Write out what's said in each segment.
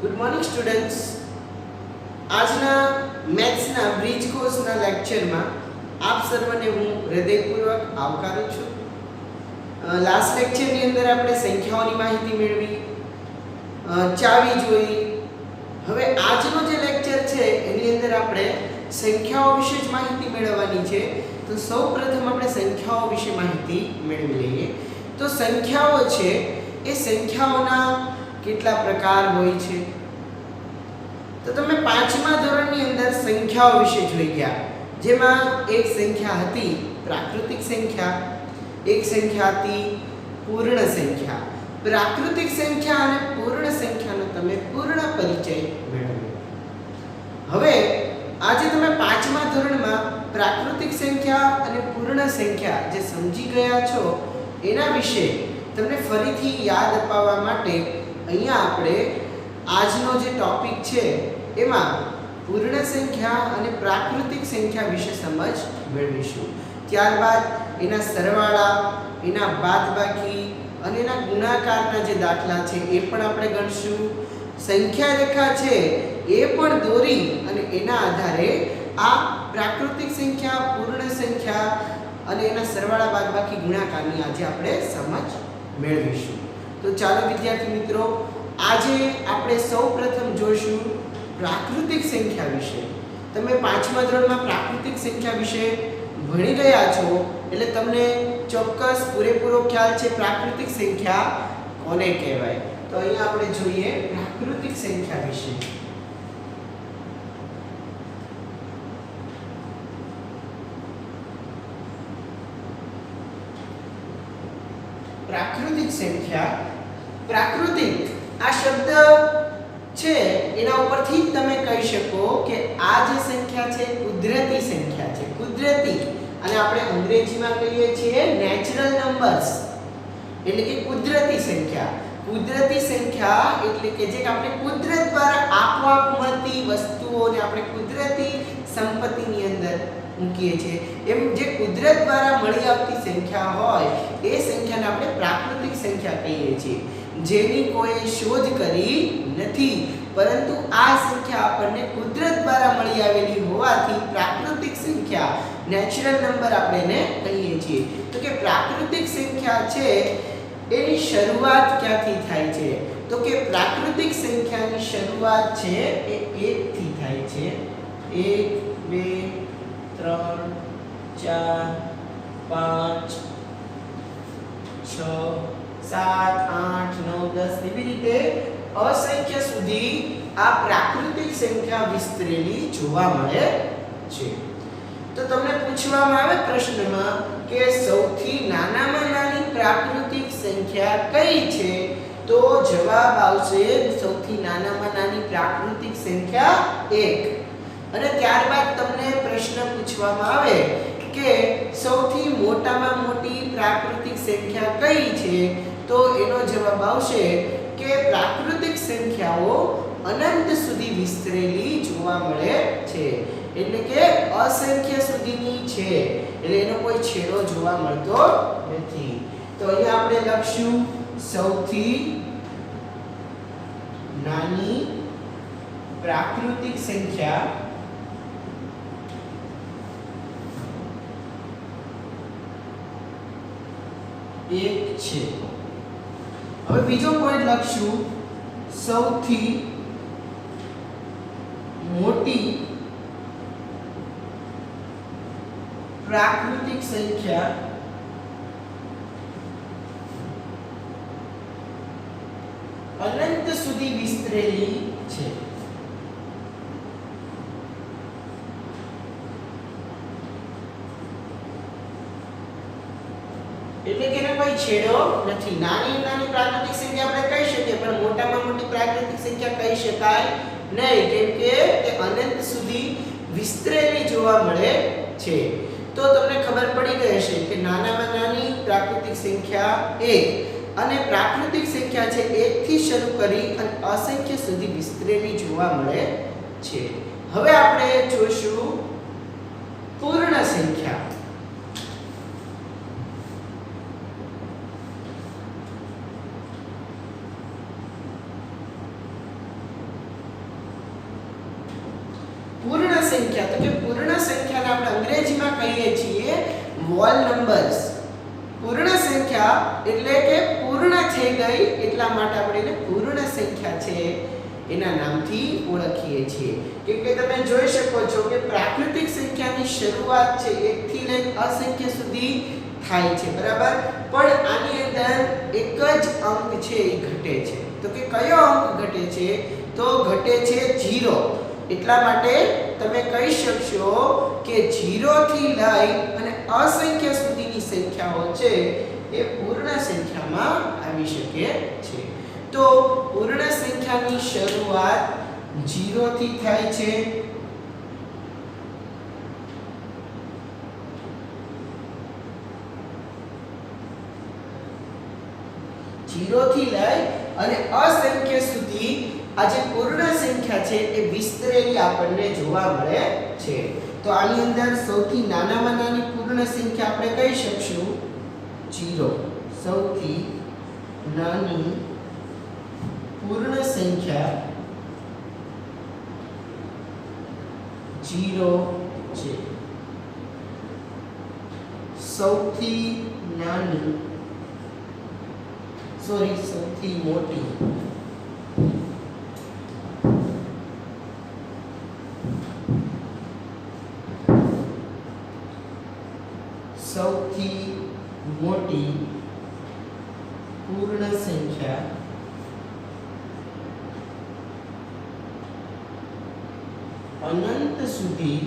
Good morning students. આજના મેથ્સના bridge કોર્સના લેક્ચરમાં આપ સર્વને હું હૃદયપૂર્વક આવકારું છું. લાસ્ટ લેક્ચરની અંદર આપણે સંખ્યાઓની માહિતી મેળવી, ચાવી જોઈ. હવે આજનો જે લેક્ચર છે એની અંદર આપણે સંખ્યાઓ વિશે જ માહિતી મેળવવાની છે. તો સૌપ્રથમ આપણે સંખ્યાઓ વિશે માહિતી મેળવી લઈએ. તો સંખ્યાઓ છે એ સંખ્યાઓના કેટલા પ્રકાર હોય છે? તો તમે પાંચમા ધોરણની અંદર સંખ્યાઓ વિશે જોઈ ગયા, જેમાં એક સંખ્યા હતી પ્રાકૃતિક સંખ્યા, એક સંખ્યા હતી પૂર્ણ સંખ્યા. પ્રાકૃતિક સંખ્યા અને પૂર્ણ સંખ્યાનો તમે પૂર્ણ પરિચય મેળવ્યો. હવે આજે તમે પાંચમા ધોરણમાં પ્રાકૃતિક સંખ્યા અને પૂર્ણ સંખ્યા જે સમજી ગયા છો એના વિશે તમને ફરીથી યાદ અપાવવા માટે અહીંયા આપણે આજનો જે ટોપિક છે એમાં પૂર્ણ સંખ્યા અને પ્રાકૃતિક સંખ્યા વિશે સમજ મેળવીશું. ત્યારબાદ એના સરવાળા, એના બાદબાકી અને એના ગુણાકારના જે દાખલા છે એ પણ આપણે ગણશું. સંખ્યા રેખા છે એ પણ દોરી અને એના આધારે આ પ્રાકૃતિક સંખ્યા, પૂર્ણ સંખ્યા અને એના સરવાળા, બાદબાકી, ગુણાકારની આજે આપણે સમજ મેળવીશું. તો ચાલો વિદ્યાર્થી મિત્રો, આજે આપણે સૌપ્રથમ જોઈશું પ્રાકૃતિક સંખ્યા વિશે. તમે પાંચમા ધોરણમાં પ્રાકૃતિક સંખ્યા વિશે ભણી ગયા છો એટલે તમને ચોક્કસ પૂરેપૂરો ખ્યાલ છે પ્રાકૃતિક સંખ્યા કોને કહેવાય. તો અહીંયા આપણે જોઈએ પ્રાકૃતિક સંખ્યા વિશે. પ્રાકૃતિક સંખ્યા, પ્રાકૃતિક આ શબ્દ છે એના ઉપરથી જ તમે કહી શકો કે આ જે સંખ્યા છે કુદરતી સંખ્યા છે. કુદરતી, અને આપણે અંગ્રેજીમાં કહીએ છીએ નેચરલ નંબર્સ, એટલે કે કુદરતી સંખ્યા. કુદરતી સંખ્યા એટલે કે જે આપણે કુદરત દ્વારા આપોઆપ મળતી વસ્તુઓને આપણે કુદરતી સંપત્તિની અંદર મૂકીએ છીએ. એમ જે કુદરત દ્વારા મળી આવતી સંખ્યા હોય એ સંખ્યાને આપણે પ્રાકૃતિક સંખ્યા કહીએ છીએ, જેની કોઈ શોધ કરી નથી, પરંતુ આ સંખ્યા આપણને કુદરત દ્વારા મળી આવેલી હોવાથી પ્રાકૃતિક સંખ્યા, નેચરલ નંબર આપણે એને કહીએ છીએ. તો કે પ્રાકૃતિક સંખ્યા છે એની શરૂઆત ક્યાંથી થાય છે? તો કે પ્રાકૃતિક સંખ્યાની શરૂઆત છે એ 1 થી થાય છે. 1 2 3 4 5 6 7 8 9 10 એવી રીતે અસંખ્ય સુધી આ પ્રાકૃતિક સંખ્યા વિસ્તરેલી જોવા મળે છે. તો તમને પૂછવામાં આવે પ્રશ્નમાં કે સૌથી નાનામાં નાની પ્રાકૃતિક સંખ્યા કઈ છે? તો જવાબ આવશે સૌથી નાનામાં નાની પ્રાકૃતિક સંખ્યા 1. અને ત્યારબાદ તમને પ્રશ્ન પૂછવામાં આવે કે સૌથી મોટામાં મોટી પ્રાકૃતિક સંખ્યા કઈ છે? તો એનો જવાબ આવશે કે પ્રાકૃતિક સંખ્યાઓ અનંત સુધી વિસ્તરેલી જોવા મળે છે, એટલે કે અસંખ્ય સુધીની છે, એટલે એનો કોઈ છેડો જોવા મળતો નથી. તો અહીંયા આપણે લખશું સૌથી નાની પ્રાકૃતિક સંખ્યા એક છે. હવે બીજો પોઈન્ટ લખશું સૌથી મોટી પ્રાકૃતિક સંખ્યા અનંત સુધી વિસ્તરેલી છે. એટલે કે એનો કોઈ છેડો નથી. નાની નાની પ્રાકૃતિક સંખ્યા આપણે કહી શકીએ, પણ મોટામાં મોટી પ્રાકૃતિક સંખ્યા કહી શકાય નહીં, કેમ કે તે અનંત સુધી વિસ્તરેલી જોવા મળે છે. તો તમને ખબર પડી ગઈ હશે કે નાનામાં નાની પ્રાકૃતિક સંખ્યા 1 અને પ્રાકૃતિક સંખ્યા છે 1 થી શરૂ કરી અને અસંખ્ય સુધી વિસ્તરેલી જોવા મળે છે. હવે આપણે જોઈશું પૂર્ણ સંખ્યા. સંખ્યા, તો કે પૂર્ણ સંખ્યાને આપણે અંગ્રેજીમાં કહીએ છીએ વોલ નંબર્સ. પૂર્ણ સંખ્યા એટલે કે પૂર્ણ થઈ ગઈ એટલા માટે આપણે એને પૂર્ણ સંખ્યા છે એના નામથી ઓળખીએ છીએ. કેમ કે તમે જોઈ શકો છો કે પ્રાકૃતિક સંખ્યાની શરૂઆત છે 1 થી લઈને અસંખ્ય સુધી થાય છે, બરાબર, પણ આની અંદર એક જ અંક છે એ ઘટે છે. તો કે કયો અંક ઘટે છે? તો ઘટે છે 0. એટલા માટે તમે કહી શકશો કે 0 થી લઈ અને અસંખ્ય સુધીની સંખ્યાઓ છે એ પૂર્ણ સંખ્યામાં આવી શકે છે. તો પૂર્ણ સંખ્યાની શરૂઆત 0 થી થાય છે. થી લઈ અને અસંખ્ય સુધી આ જે પૂર્ણ સંખ્યા છે એ વિસ્તરેલી આપણને જોવા મળે છે. તો આની અંદર સૌથી નાનામાં નાની પૂર્ણ સંખ્યા આપણે કહી શકશું 0. સૌથી નાની પૂર્ણ સંખ્યા 0 છે. સૌથી નાની સૌથી મોટી પૂર્ણ સંખ્યા અનંત સુધી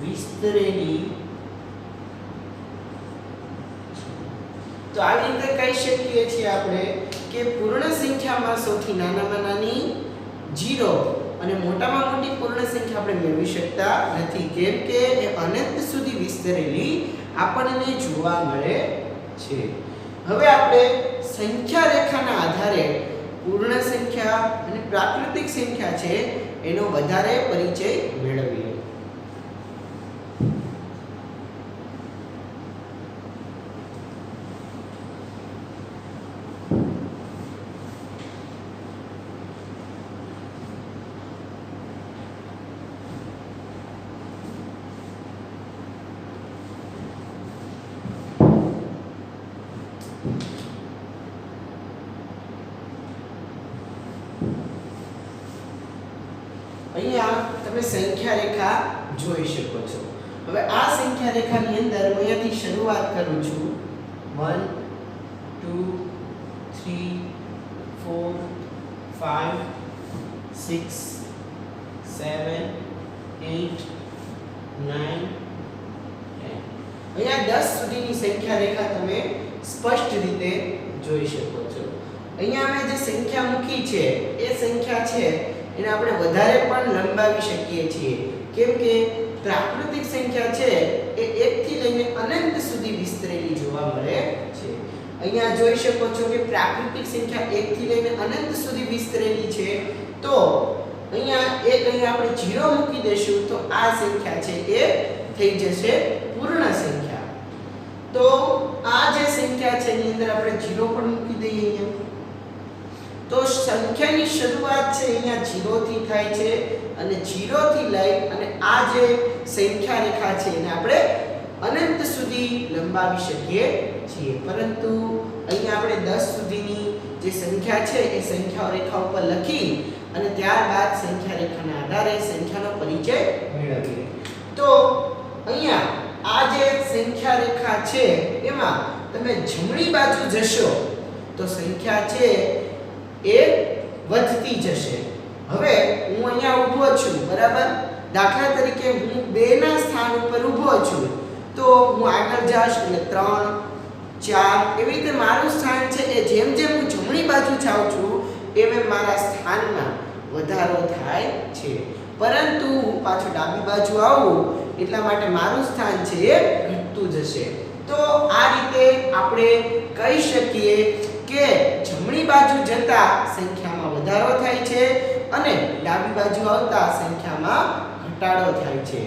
વિસ્તરેલી. તો આવી રીતે કહી શકીએ છીએ આપણે કે પૂર્ણ સંખ્યામાં સૌથી નાનામાં નાની 0 અને મોટામાં મોટી પૂર્ણ સંખ્યા આપણે મેળવી શકતા નથી, કેમ કે એ અનંત સુધી વિસ્તરેલી આપણને જોવા મળે છે. હવે આપણે સંખ્યા રેખાના આધારે પૂર્ણ સંખ્યા અને પ્રાકૃતિક સંખ્યા છે એનો વધારે પરિચય મેળવીએ. અહીંયા તમે સંખ્યા રેખા જોઈ શકો છો. હવે આ સંખ્યા રેખાની અંદર હું અહીંયાથી શરૂઆત કરું છું 1 2 3 4 5 6 7 8 9 10. અહીંયા 10 સુધીની સંખ્યા રેખા તમે સ્પષ્ટ રીતે જોઈ શકો છો. અહીંયા અમે જે સંખ્યા મૂકી છે એ સંખ્યા છે એને આપણે વધારે પણ લંબાવી શકીએ છીએ, કેમ કે પ્રાકૃતિક સંખ્યા છે એ 1 થી લઈને અનંત સુધી વિસ્તરેલી જોવા મળે છે. અહીંયા જોઈ શકો છો કે પ્રાકૃતિક સંખ્યા 1 થી લઈને અનંત સુધી વિસ્તરેલી છે. તો અહીંયા આપણે 0 મૂકી દેશું તો આ સંખ્યા છે એ થઈ જશે પૂર્ણ સંખ્યા. તો આ જે સંખ્યા છે એની અંદર આપણે 0 પણ મૂકી દઈએ અહીંયા. તો સંખ્યાની શરૂઆત છે અહીંયા 0 થી થાય છે અને 0 થી લઈ અને આ જે સંખ્યા રેખા છે એને આપણે અનંત સુધી લંબાવી શકીએ છીએ. પરંતુ અહીંયા આપણે 10 સુધીની જે સંખ્યા છે એ સંખ્યા રેખા ઉપર લખી અને ત્યારબાદ સંખ્યા રેખાના આધારે સંખ્યાનો પરિચય મેળવીએ. તો અહીંયા આ જે સંખ્યા રેખા છે એમાં તમે જમણી બાજુ જશો તો સંખ્યા છે એ વધતી જશે. હવે હું અહીંયા ઊભો છું, બરાબર, દાખલા તરીકે હું 2 ના સ્થાન ઉપર ઊભો છું તો હું આગળ જઈશ એટલે 3 4 એવી રીતે મારું સ્થાન છે એ જેમ જેમ હું જમણી બાજુ જાઉં છું એમ મારા સ્થાનમાં વધારો થાય છે. પરંતુ હું પાછો ડાબી બાજુ આવું એટલા માટે મારું સ્થાન છે એ ઘટતું જશે. તો આ રીતે આપણે કહી શકીએ કે જમણી બાજુ જતા સંખ્યામાં વધારો થાય છે અને ડાબી બાજુ આવતા સંખ્યામાં ઘટાડો થાય છે.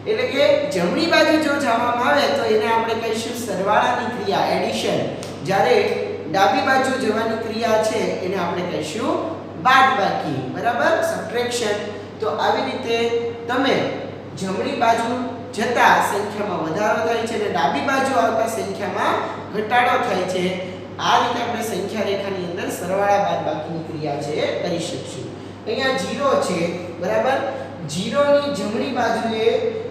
એટલે કે જમણી બાજુ જો જવામાં આવે તો એને આપણે કહીશું સરવાળાની ક્રિયા, એડિશન. જ્યારે ડાબી બાજુ જવાની ક્રિયા છે એને આપણે કહીશું બાદબાકી, બરાબર, સબટ્રેક્શન. તો આવી રીતે તમે જમણી બાજુ જતા સંખ્યામાં વધારો થાય છે અને ડાબી બાજુ આવતા સંખ્યામાં ઘટાડો થાય છે. આ રીતે આપણે સંખ્યા રેખાની અંદર સરવાળા બાદબાકીની ક્રિયા છે કરી શકશું. અહીંયા 0 છે, બરાબર. 0 ની જમણી બાજુએ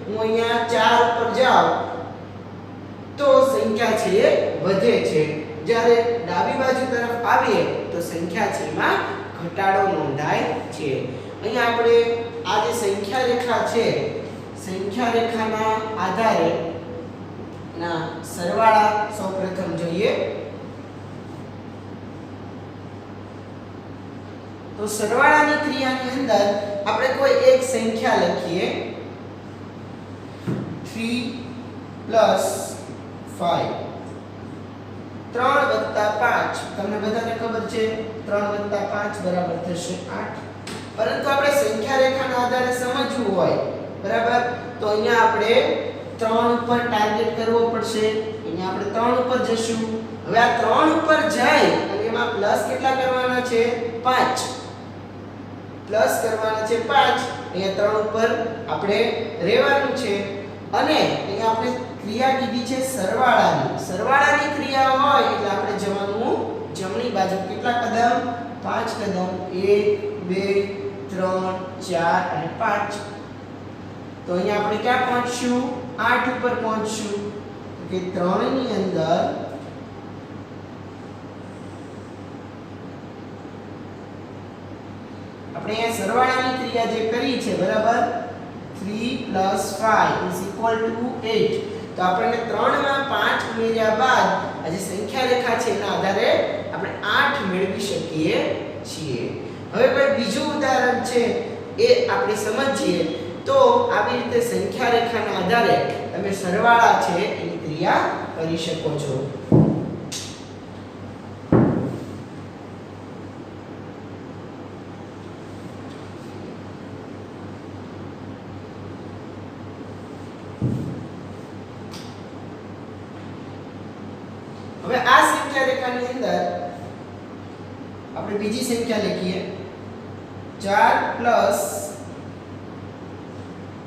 હું અહીંયા 4 ઉપર જાઉં તો સંખ્યા છે એ વધે છે. જ્યારે ડાબી બાજુ તરફ આવીએ તો સંખ્યા છે એમાં ઘટાડો નોંધાય છે. અહીંયા આપણે આ જે સંખ્યા રેખા છે, સંખ્યા રેખાના આધારે ના સરવાળા સૌપ્રથમ જોઈએ. તો સરવાળાની ક્રિયાની અંદર આપણે કોઈ એક સંખ્યા લખીએ 3 + 5. 3 + 5, તમને બધાને ખબર છે 3 + 5 બરાબર થશે 8. પરંતુ આપણે સંખ્યા રેખાના આધારે સમજવું હોય, બરાબર, તો અહીંયા આપણે 3 ઉપર ટાર્ગેટ કરવો પડશે. અહીંયા આપણે 3 ઉપર જશું. હવે આ 3 ઉપર જઈ અને એમાં પ્લસ કેટલા કરવાના છે? 5 પ્લસ કરવાના છે 5. અહીંયા 3 ઉપર આપણે રહેવાનું છે અને અહીંયા આપણે ક્રિયા કીધી છે સરવાળાની. સરવાળાની ક્રિયા હોય એટલે આપણે જવાનું જમણી બાજુ. કેટલા કદમ? 5 કદમ. 1 2 3 4 અને 5. તો અહીંયા આપણે ક્યાં પહોંચશું? 8 ઉપર પહોંચશું. કે 3 ની અંદર આપણે અહીંયા સરવાળાની ક્રિયા જે કરી છે, બરાબર, 3 + 5 = 8. તો આપણને 3 માં 5 ઉમેર્યા બાદ આ જે સંખ્યા રેખા છે એના આધારે આપણે 8 મેળવી શકીએ છીએ. હવે કોઈ બીજું ઉદાહરણ છે એ આપણે સમજીએ. તો આવી રીતે સંખ્યા રેખાના આધારે તમે સરવાળા છે એની ક્રિયા કરી શકો છો. હવે આ સંખ્યા રેખાની અંદર આપણે બીજી સંખ્યા લખીએ 4 +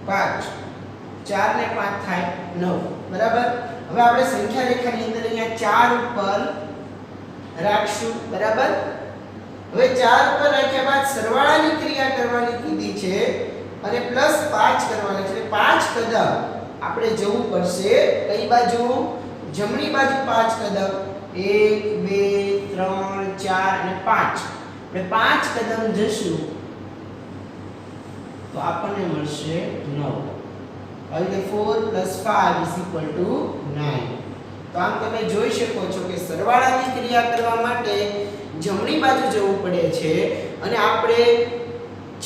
5. 4 ને 5 થાય 9, બરાબર. હવે આપણે સંખ્યા રેખાની અંદર અહીંયા 4 ઉપર રાખશું, બરાબર. હવે 4 ઉપર રાખ્યા બાદ સરવાળાની ક્રિયા કરવાની કીધી છે અને +5 કરવાના છે. 5 કદમ આપણે જવું પડશે કઈ બાજુ? જમણી બાજુ 5 કદમ. 1 2 3 4 અને 5. આપણે 5 કદમ જશું તો આપણને મળશે 9. આવી રીતે 4 + 5 = 9. તો આમ તમે જોઈ શકો છો કે સરવાળાની ક્રિયા કરવા માટે જમણી બાજુ જવું પડે છે અને આપણે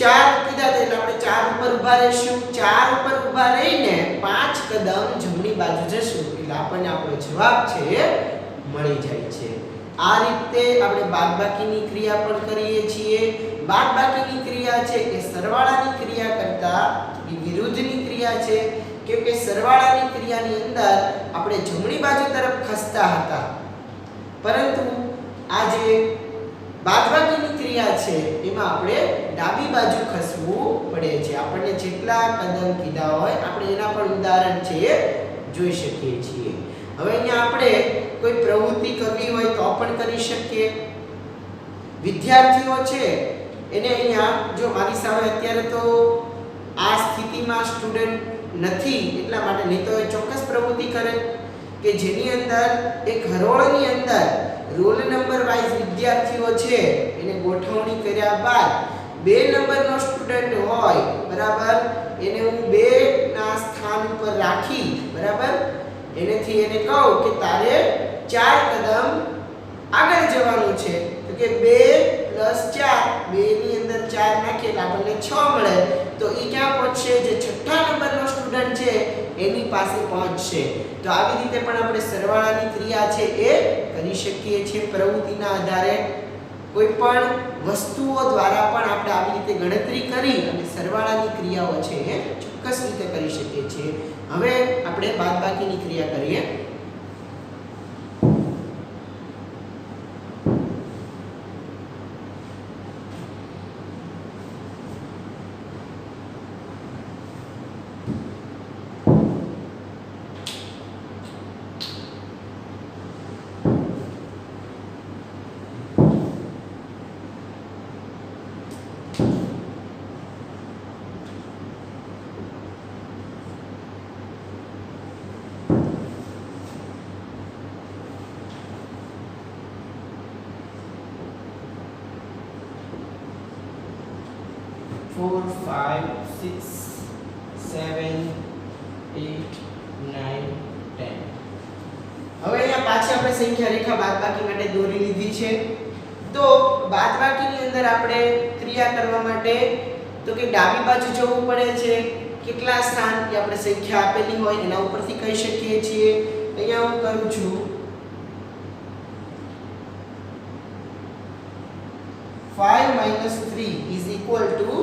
4 કીધા એટલે આપણે 4 ઉપર ઊભા રહીશું. 4 ઉપર ઊભા રહીને 5 કદમ જમણી બાજુ જશું એટલે આપણને આપણો જવાબ છે મળી જાય છે. આ રીતે આપણે બાદબાકીની ક્રિયા પણ કરીએ છીએ. બાદબાકીની ક્રિયા છે એ સરવાળાની ક્રિયા કરતા વિરુદ્ધની ક્રિયા છે. કેમ કે સરવાળાની ક્રિયાની અંદર આપણે જમણી બાજુ તરફ ખસતા હતા, પરંતુ આ જે બાદબાકીની ક્રિયા છે એમાં આપણે ડાબી બાજુ ખસવું પડે છે. આપણને જેટલા કદમ કીધા હોય આપણે એના પણ ઉદાહરણ છે જોઈ શકીએ છીએ. હવે અહીંયા આપણે કોઈ પ્રવૃત્તિ કરવી હોય તો પણ કરી શકીએ. વિદ્યાર્થીઓ છે એને અહીંયા જો મારી સામે અત્યારે તો આ સ્થિતિમાં સ્ટુડન્ટ નથી એટલા માટે, નહીં તો એ ચોક્કસ પ્રવૃત્તિ કરે કે જેની અંદર એક હરોળની અંદર રોલ નંબર વાઇઝ વિદ્યાર્થીઓ છે એને ગોઠવણી કર્યા બાદ 2 નંબરનો સ્ટુડન્ટ હોય, બરાબર, એને હું 2 ના સ્થાન ઉપર રાખી, બરાબર, એનેથી એને કહું કે તારે 4 કદમ આગળ જવાનું છે. તો કે 2 + 4, 2 ની અંદર 4 નાખીએ એટલે આપણને 6 મળે. તો એ ક્યાં પહોંચશે? જે છઠ્ઠા નંબરનો સ્ટુડન્ટ છે એની પાસે પહોંચશે. તો આવી રીતે પણ આપણે સરવાળાની ક્રિયા છે એ કરી શકીએ છીએ. પ્રવૃત્તિના આધારે કોઈ પણ વસ્તુઓ દ્વારા પણ આપણે આવી રીતે ગણતરી કરી અને સરવાળાની ક્રિયાઓ છે એ ચોક્કસ રીતે કરી શકીએ છીએ. હવે આપણે બાદબાકીની ક્રિયા કરીએ. 4 5 6 7 8 9 10. હવે અહીંયા પાછી આપણે સંખ્યા રેખા બાદબાકી માટે દોરી લીધી છે. તો બાદબાકીની અંદર આપણે ક્રિયા કરવા માટે તો કે ડાબી બાજુ જવું પડે છે. કેટલા સ્થાન કે આપણે સંખ્યા આપેલી હોય એના ઉપરથી કહી શકીએ છીએ. અહીંયા હું કરું છું 5 - 3 = 2.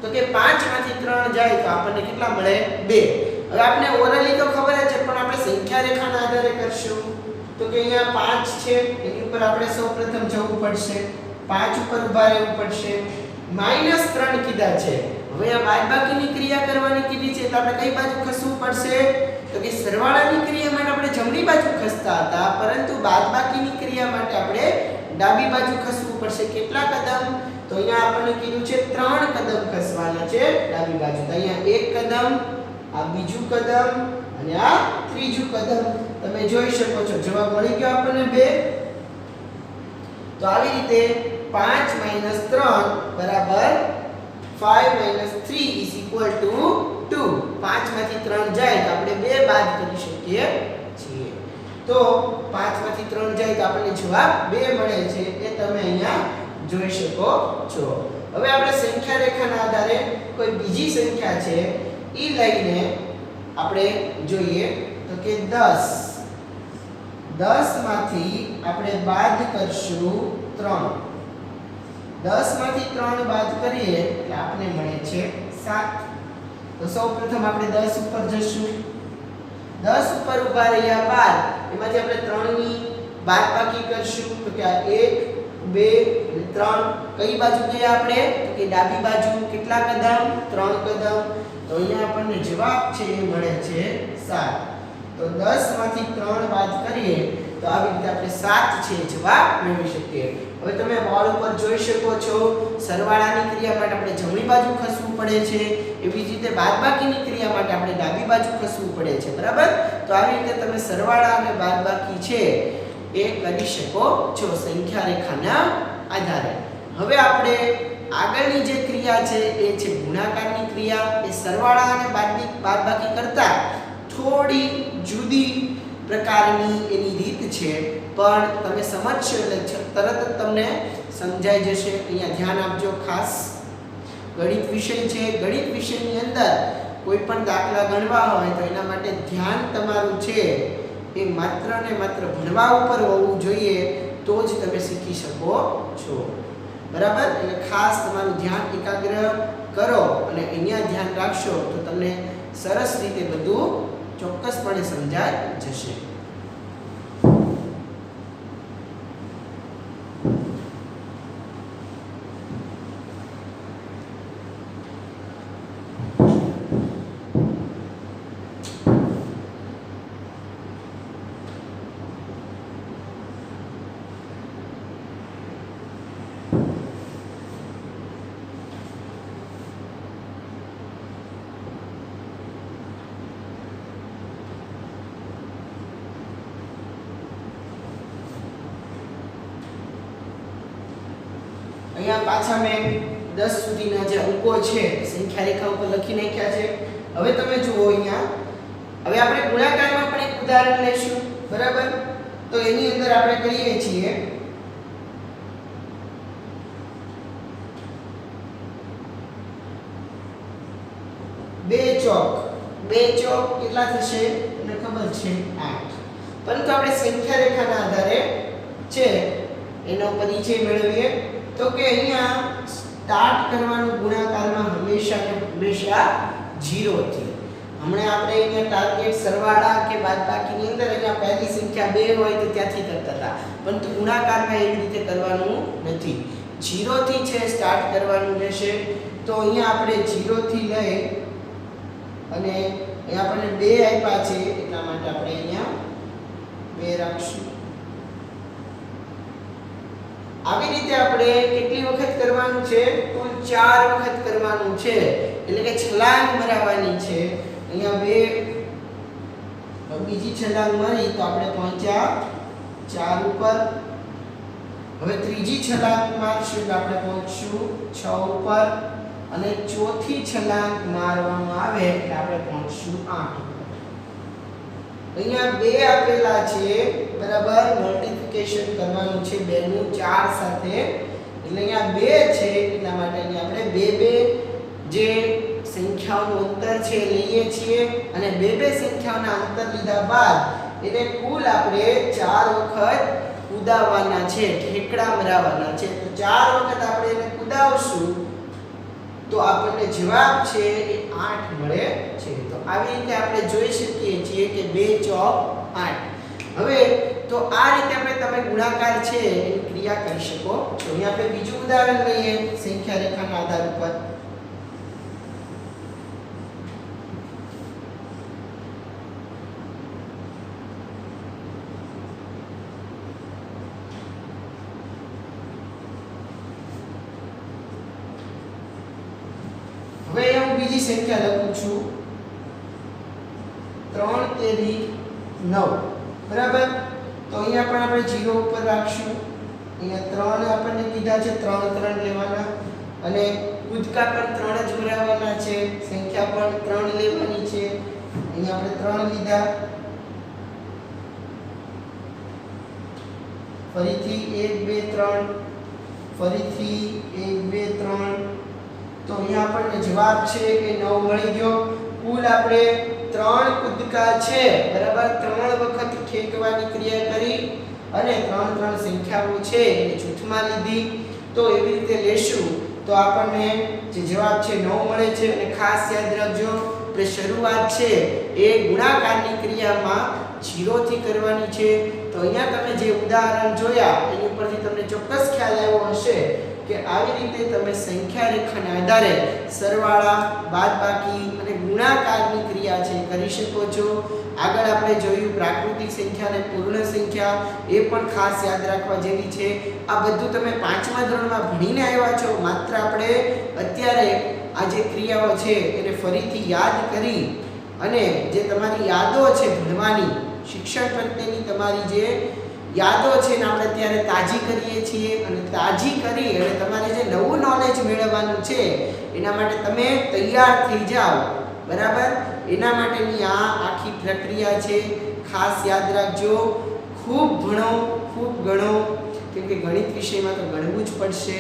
તો કે 5 માંથી 3 જાય તો આપણને કેટલા મળે? 2. હવે આપણે ઓરલી તો ખબર જ છે પણ આપણે સંખ્યા રેખાના આધારે કરશું. તો કે અહીંયા 5 છે એની ઉપર આપણે સૌપ્રથમ જવું પડશે. 5 ઉપર ઊભા રહેવું પડશે. -3 કીધા છે. હવે આ બાદબાકીની ક્રિયા કરવાની કીધી છે એટલે આપણે કઈ બાજુ ખસવું પડશે? તો કે સરવાળાની ક્રિયા માટે આપણે જમણી બાજુ ખસતા હતા પરંતુ બાદબાકીની ક્રિયા માટે આપણે ડાબી બાજુ ખસવું પડશે. કેટલા કદમ? તો અહીંયા આપણને કીધું છે 3 કદમ ખસવાના છે ડાબી બાજુ. તો અહીંયા 1 કદમ, આ બીજું કદમ અને આ ત્રીજું કદમ. તમે જોઈ શકો છો જવાબ મળી ગયો આપણને 2. તો આવી રીતે 5 - 3 બરાબર 5 - 3 = 2. 5 માંથી 3 જાય તો આપણે 2 બાદ કરી શકીએ છીએ. તો 5 માંથી 3 જાય તો આપણને જવાબ 2 મળે છે. એ તમે અહીંયા જોઈ શકો છો. હવે આપણે સંખ્યા રેખાના આધારે કોઈ બીજી સંખ્યા છે ઈ લઈને આપણે જોઈએ તો કે 10. 10 માંથી આપણે બાદ કરશું 3. 10 માંથી 3 બાદ કરીએ એટલે આપણને મળે છે 7. તો સૌપ્રથમ આપણે 10 ઉપર જશું. 10 ઉપર ઊભા રહ્યા બાદ એમાંથી આપણે 3 ની બાદબાકી કરશું. તો કે આ 1 2 અને 3 કઈ બાજુ ગયા આપણે? તો કે ડાબી બાજુ. કેટલા કદમ? 3 કદમ. તો અહીંયા આપણને જવાબ છે એ મળે છે 7. તો 10 માંથી 3 બાદ કરીએ તો આવી રીતે આપણે 7 છે જવાબ મેળવી શકીએ. હવે તમે બોર્ડ ઉપર જોઈ શકો છો સરવાળાની ક્રિયા માટે આપણે જમણી બાજુ ખસવું પડે છે. એવી જ રીતે બાદબાકીની ક્રિયા માટે આપણે ડાબી બાજુ ખસવું પડે છે. બરાબર? તો આવી રીતે તમે સરવાળા અને બાદબાકી છે એ કરી શકો છો સંખ્યા રેખાના આધારે. હવે આપણે આગળની જે ક્રિયા છે એ છે ગુણાકારની ક્રિયા. એ સરવાળા અને બાદબાકી કરતા થોડી જુદી પ્રકારની એની રીત છે પણ તમે સમજશો એટલે તરત જ તમને સમજાઈ જશે. અહીંયા ધ્યાન આપજો ખાસ. ગણિત વિષય છે. ગણિત વિષયની અંદર કોઈ પણ દાખલા ગણવા હોય તો એના માટે ધ્યાન તમારું છે એ માત્ર ને માત્ર ભણવા ઉપર હોવું જોઈએ તો જ તમે શીખી શકો છો. બરાબર? એટલે ખાસ તમારું ધ્યાન એકાગ્ર કરો અને અહીંયા ધ્યાન રાખશો તો તમને સરસ રીતે બધું ચોક્કસપણે સમજાઈ જશે. અહીંયા પાછા મેં 10 સુધીના જે અંકો છે સંખ્યા રેખા ઉપર લખી નાખ્યા છે. હવે તમે જુઓ અહીંયા હવે આપણે ગુણાકારમાં પણ એક ઉદાહરણ લઈશું. બરાબર? તો એની અંદર આપણે કરીએ છીએ 2 ચોક. 2 ચોક કેટલા થશે? તમને ખબર છે 8. પરંતુ આપણે સંખ્યા રેખાના આધારે છે એનો પરિચય મેળવીએ તો કે અહીંયા સ્ટાર્ટ કરવાનું ગુણાકારમાં હંમેશા 0 થી. હમણાં આપણે અહીંયા ટાર્ગેટ સરવાળા કે બાદબાકીની અંદર અહીંયા પહેલી સંખ્યા 2 હોય તો ત્યાંથી કરતા હતા પરંતુ ગુણાકારમાં એવી રીતે કરવાનું નથી. 0 થી છે સ્ટાર્ટ કરવાનું રહેશે. તો અહીંયા આપણે 0 થી લઈ અને અહીંયા આપણને 2 આપ્યા છે એટલા માટે આપણે અહીંયા 2 રાખશું. આવી રીતે આપણે કેટલી વખત કરવાનું છે? કુલ 4 વખત કરવાનું છે. એટલે કે છલાંગ મરાવવાની છે. અહીંયા 2 બીજી છલાંગ મારી તો આપણે પહોંચ્યા 4 ઉપર. હવે ત્રીજી છલાંગ મારશું એટલે આપણે પહોંચશું 6 ઉપર અને ચોથી છલાંગ મારવામાં આવે એટલે આપણે પહોંચશું 8 ઉપર. અહીંયા 2 આપેલા છે બરાબર, મલ્ટીપ્લિકેશન કરવાનું છે 2 નું 4 સાથે, એટલે અહીંયા 2 છે એટલા માટે અહીંયા આપણે 2 જે સંખ્યાઓનું અંતર છે લઈએ છીએ અને 2 સંખ્યાઓના અંતર લીધા બાદ એને કુલ આપણે 4 વખત કુદાવવાના છે, ઠેકડા મરાવવાના છે. તો 4 વખત આપણે એને કુદાવશું તો આપણને જવાબ છે એ 8 મળે છે. તો આવી રીતે આપણે જોઈ શકીએ છીએ કે 2 ચોક 8. હવે તો આ રીતે આપણે તમે ગુણાકાર છે એની ક્રિયા કરી શકો. તો અહીં આપણે બીજું ઉદાહરણ લઈએ સંખ્યા રેખાના આધાર ઉપર. હવે હું બીજી સંખ્યા લખું છું 3 તેરી 9 બરાબર. તો અહીંયા પણ આપણે 0 ઉપર રાખશું. અહીંયા 3 આપણને કીધા છે 3 લેવાના અને કૂદકા પણ 3 જ મરાવવાના છે, સંખ્યા પણ 3 લેવાની છે. અહીંયા આપણે 3 લીધા, ફરીથી 1 2 3, ફરીથી 1 2 3. તો અહીંયા આપણને જવાબ છે કે 9 મળી ગયો. કુલ આપણે 3 કૂદકા છે બરાબર, 3 વખત ઠેકવાની ક્રિયા કરી અને 3 સંખ્યાઓ છે એ જૂથમાં લીધી. તો એવી રીતે લેશું તો આપણને જે જવાબ છે 9 મળે છે. અને ખાસ યાદ રાખજો કે શરૂઆત છે એ ગુણાકારની ક્રિયામાં 0 થી કરવાની છે. તો અહીંયા તમે જે ઉદાહરણ જોયા એની ઉપરથી તમને ચોક્કસ ખ્યાલ આવ્યો હશે કે આવી રીતે તમે સંખ્યા રેખાના આધારે સરવાળા, બાદબાકી અને ગુણાકારની ક્રિયા છે કરી શકો છો. આગળ આપણે જોયું પ્રાકૃતિક સંખ્યા અને પૂર્ણ સંખ્યા, એ પણ ખાસ યાદ રાખવા જેવી છે. આ બધું તમે 5મા ધોરણમાં ભણીને આવ્યા છો. માત્ર આપણે અત્યારે આ જે ક્રિયાઓ છે એને ફરીથી યાદ કરી અને જે તમારી યાદો છે ભણવાની, શિક્ષણ પ્રત્યેની તમારી જે યાદો છે ને આપણે અત્યારે તાજી કરીએ છીએ. અને તાજી કરી અને તમારે જે નવું નોલેજ મેળવવાનું છે એના માટે તમે તૈયાર થઈ જાઓ બરાબર. એના માટેની આ આખી પ્રક્રિયા છે. ખાસ યાદ રાખજો, ખૂબ ભણો, ખૂબ ગણો, કેમ કે ગણિત વિષયમાં તો ગણવું જ પડશે.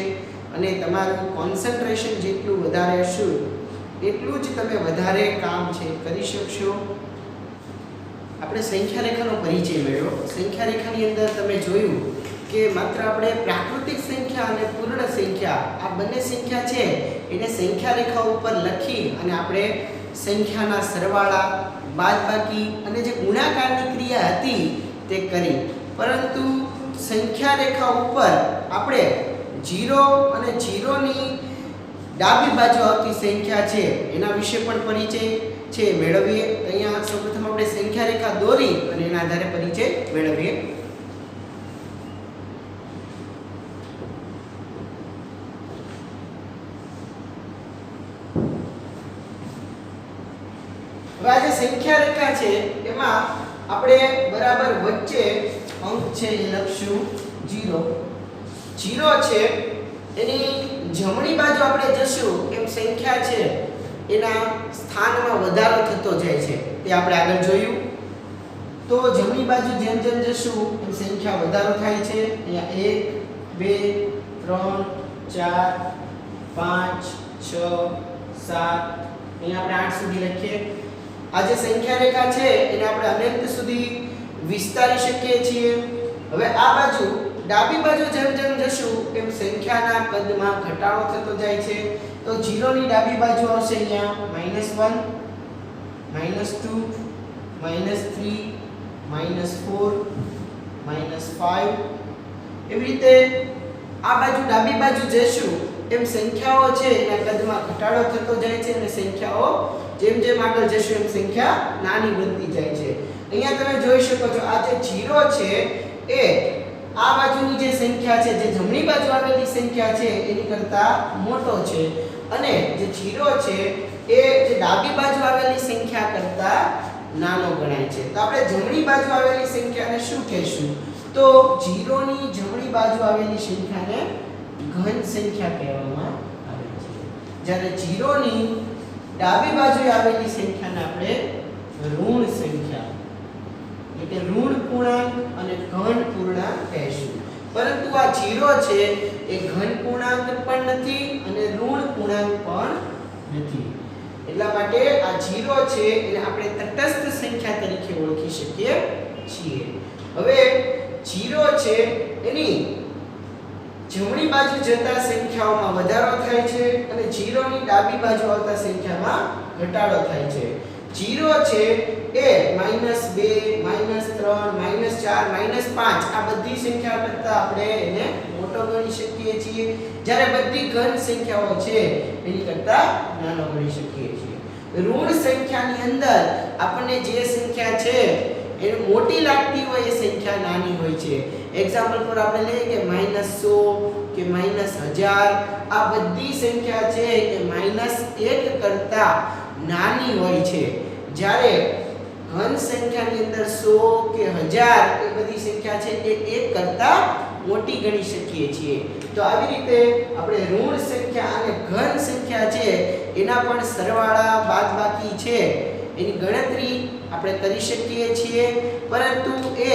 અને તમારું કોન્સન્ટ્રેશન જેટલું વધારે હશે એટલું જ તમે વધારે કામ છે કરી શકશો. આપણે સંખ્યા રેખાનો પરિચય મેળવ્યો. સંખ્યા રેખાની અંદર તમે જોયું કે માત્ર આપણે પ્રાકૃતિક સંખ્યા અને પૂર્ણ સંખ્યા, આ બંને સંખ્યા છે એને સંખ્યા રેખા ઉપર લખી અને આપણે સંખ્યાના સરવાળા, બાદબાકી અને જે ગુણાકારની ક્રિયા હતી તે કરી. પરંતુ સંખ્યા રેખા ઉપર આપણે 0 અને 0 ની ડાબી બાજુ આવતી સંખ્યા છે એના વિશે પણ પરિચય છે મેળવીએ. અહીંયા સૌપ્રથમ આપણે સંખ્યા રેખા દોરી અને એના આધારે પરિચય મેળવીએ. હવે આ જે સંખ્યા રેખા છે એમાં આપણે બરાબર વચ્ચે અંક છે એ લખશું 0. 0 છે એની જમણી બાજુ આપણે જશું એમ સંખ્યા છે એના સ્થાનમાં વધારો થતો જાય છે, તે આપણે આગળ જોયું. તો જમણી બાજુ જેમ જેમ જશું એમ સંખ્યા વધારો થાય છે. અહીંયા 1 2 3 4 5 6 7, અહીંયા આપણે 8 સુધી લખીએ. આ જે સંખ્યા રેખા છે એને આપણે અનંત સુધી વિસ્તારી શકીએ છીએ. હવે આ બાજુ ડાબી બાજુ જેમ જેમ જશું એમ સંખ્યાના કદમાં ઘટાડો થતો જાય છે. તો 0 ની ડાબી બાજુ આવશે અહીંયા -1 -2 -3 -4 -5. એવી રીતે આ બાજુ ડાબી બાજુ જશું એમ સંખ્યાઓ છે એના કદમાં ઘટાડો થતો જાય છે અને સંખ્યાઓ જેમ જેમ આગળ જશું એમ સંખ્યા નાની બનતી જાય છે. અહીંયા તમે જોઈ શકો છો આ જે 0 છે એ આ બાજુની જે સંખ્યા છે, જે જમણી બાજુ આવેલી સંખ્યા છે એની કરતા મોટો છે અને જે 0 છે એ જે ડાબી બાજુ આવેલી સંખ્યા કરતા નાનો ગણાય છે. તો આપણે જમણી બાજુ આવેલી સંખ્યાને શું કહીશું? તો 0 ની જમણી બાજુ આવેલી સંખ્યાને ઘન સંખ્યા કહેવામાં આવે છે, જ્યારે 0 ની ડાબી બાજુએ આવેલી સંખ્યાને આપણે ઋણ સંખ્યા એટલે કે ઋણ પૂર્ણાંક અને ઘન પૂર્ણાંક કહીશું. પરંતુ આ 0 છે એ ઘન પૂર્ણાંક પણ નથી અને ઋણ પૂર્ણાંક પણ નથી. એટલા માટે આ 0 છે એને આપણે તટસ્થ સંખ્યા તરીકે ઓળખી શકીએ છીએ. હવે 0 છે એની જમણી બાજુ જતા સંખ્યાઓમાં વધારો થાય છે અને 0 ની ડાબી બાજુ આવતા સંખ્યામાં ઘટાડો થાય છે. 0 છે એ -2 -3 -4 -5 આ બધી સંખ્યા કરતા આપણે એને મોટો ગણી શકીએ છીએ, જ્યારે બધી ઘન સંખ્યાઓ છે એની કરતા નાનો ગણી શકીએ છીએ. ઋણ સંખ્યાની અંદર આપણને જે સંખ્યા છે એ મોટી લાગતી હોય એ સંખ્યા નાની હોય છે. એક્ઝામ્પલ પર આપણે લઈએ કે -100 કે -1000 આ બધી સંખ્યા છે એ -1 કરતા નાની હોય છે, જ્યારે ઘન સંખ્યાની અંદર 100 કે 1000 એ બધી સંખ્યા છે એ 1 કરતા મોટી ગણી શકીએ છીએ. તો આવી રીતે આપણે ઋણ સંખ્યા અને ઘન સંખ્યા છે એના પણ સરવાળા બાદબાકી છે એની ગણતરી આપણે કરી શકીએ છીએ, પરંતુ એ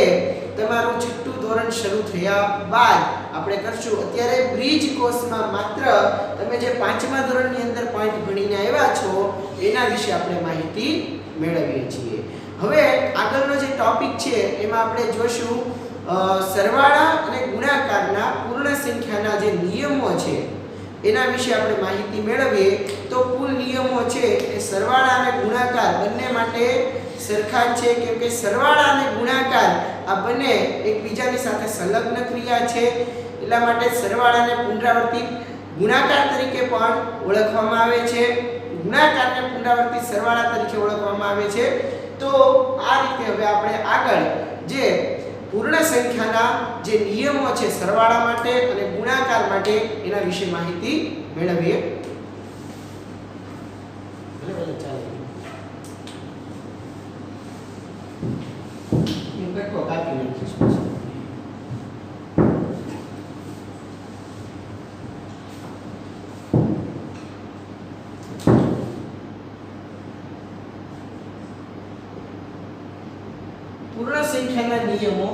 તમારું છઠ્ઠું ધોરણ શરૂ થયા બાદ આપણે કરશું. અત્યારે બ્રિજ કોર્સમાં માત્ર તમે જે 5મા ધોરણની અંદર પોઈન્ટ ભણીને આવ્યા છો એના વિશે આપણે માહિતી મેળવીએ છીએ. હવે આગળનો જે ટોપિક છે એમાં આપણે જોશું સરવાળા અને ગુણાકારના પૂર્ણ સંખ્યાના જે નિયમો છે એના વિશે આપણે માહિતી મેળવીએ. તો કુલ નિયમો છે એ સરવાળા અને ગુણાકાર બંને માટે સરખા જ છે, કેમ કે સરવાળા અને ગુણાકાર આ બંને એકબીજાની સાથે સંલગ્ન ક્રિયા છે. એટલા માટે સરવાળાને પુનરાવર્તિત ગુણાકાર તરીકે પણ ઓળખવામાં આવે છે, ગુણાકારને પુનરાવર્તિત સરવાળા તરીકે ઓળખવામાં આવે છે. તો આ રીતે હવે આપણે આગળ જે પૂર્ણ સંખ્યાના જે નિયમો છે સરવાળા માટે અને ગુણાકાર માટે એના વિશે માહિતી મેળવીએ. પૂર્ણ સંખ્યાના નિયમો,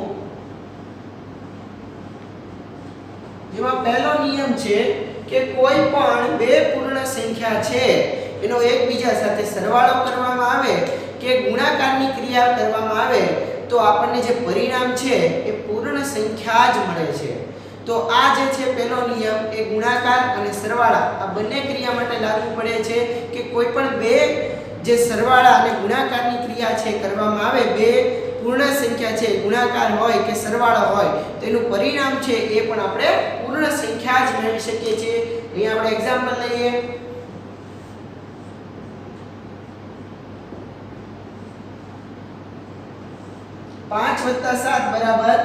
જેમાં પહેલો નિયમ છે કે કોઈ પણ બે પૂર્ણ સંખ્યા છે એનો એકબીજા સાથે સરવાળો કરવામાં આવે કે ગુણાકારની ક્રિયા કરવામાં આવે તો આપણને જે પરિણામ છે એ પૂર્ણ સંખ્યા જ મળે છે. તો આ જે છે પહેલો નિયમ એ ગુણાકાર અને સરવાળા આ બંને ક્રિયા માટે લાગુ પડે છે કે કોઈ પણ બે જે સરવાળા અને ગુણાકારની ક્રિયા છે કરવામાં આવે, બે પૂર્ણ સંખ્યા છે ગુણાકાર હોય કે સરવાળો હોય તેનું પરિણામ છે એ પણ આપણે પૂર્ણ સંખ્યા જ મેળવી શકીએ છીએ. અહીંયા આપણે એક્ઝામ્પલ લઈએ. 5 + 7 = 12,